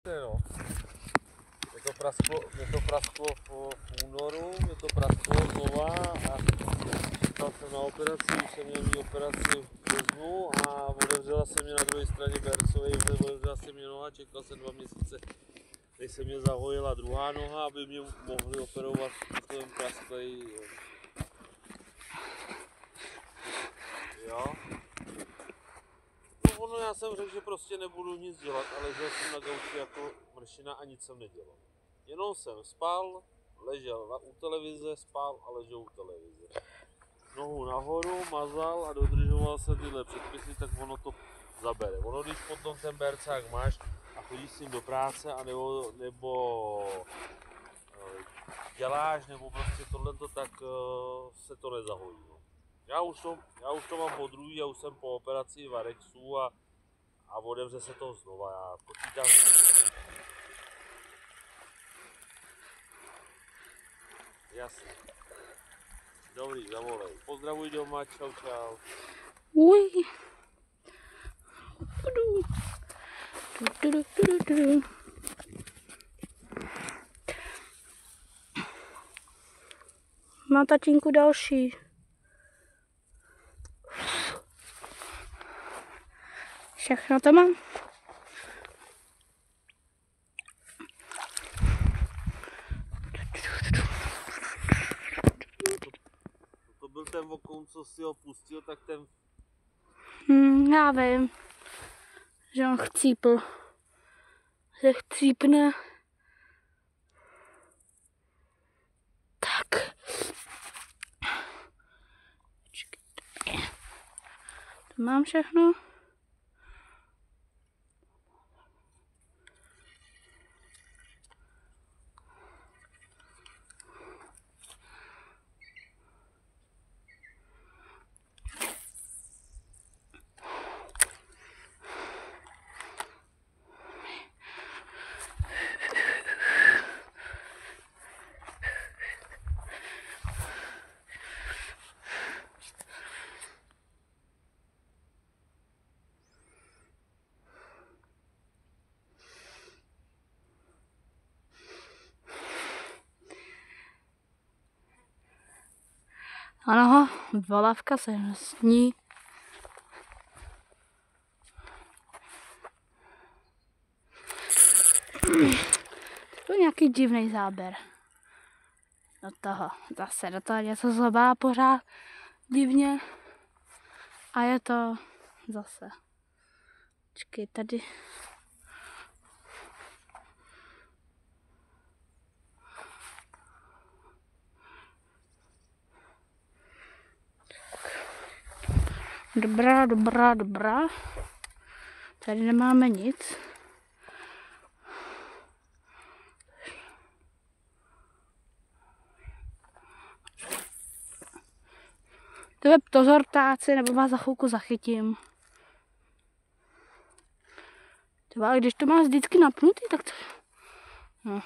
No. Mě to prasklo v únoru, mě to prasklo znova a čekal jsem na operaci, už jsem měl mít operaci v březnu a otevřela se mě na druhé straně bercové, otevřela se mě noha, čekal jsem 2 měsíce, než se mě zahojila druhá noha, aby mě mohli operovat v tom prasklej. Jo. No ono, já jsem řekl, že prostě nebudu nic dělat, ale ležel jsem na gauči jako mršina a nic jsem nedělal. Jenom jsem spal, ležel u televize, spal a ležel u televize. Nohu nahoru, mazal a dodržoval se tyhle předpisy, tak ono to zabere. Ono, když potom ten bercák máš a chodíš s ním do práce a nebo děláš, nebo prostě tohleto, tak se to nezahojí. No. Já už to mám po druhý, já už jsem po operaci Varexu a otevře se to znova. Já počítám. Jasně. Dobrý, zavolej. Pozdravuj doma, čau čau. Uj. Má tatínku další. Všechno to mám. To byl ten vokoun, co si ho pustil, tak ten... Já vím, že on chcípl. Že chcípne. Tak. To mám všechno. Ano, volavka se sní. To je nějaký divný záběr. Do toho něco zlobá pořád divně. A je to zase. Počkej, tady. Dobrá. Tady nemáme nic. To je pozor, ptáci, nebo vás za chvilku zachytím. Třeba když to má vždycky napnutý, tak to... No,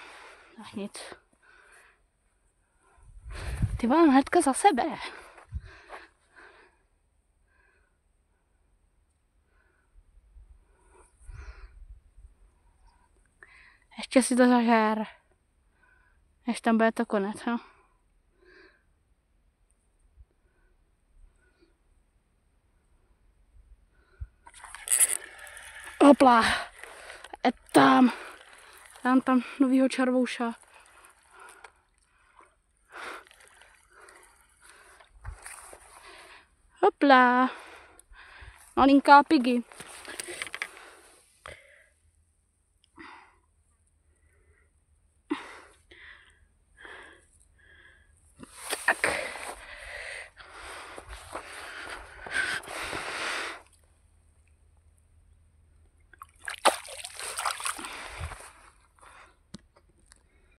tak nic. Ty mám hnedka za sebe. Ještě si to zažer. Než tam bude to konec, no. Hopla. Je tam. Dám tam novýho červouša. Hopla. Malinká Piggy.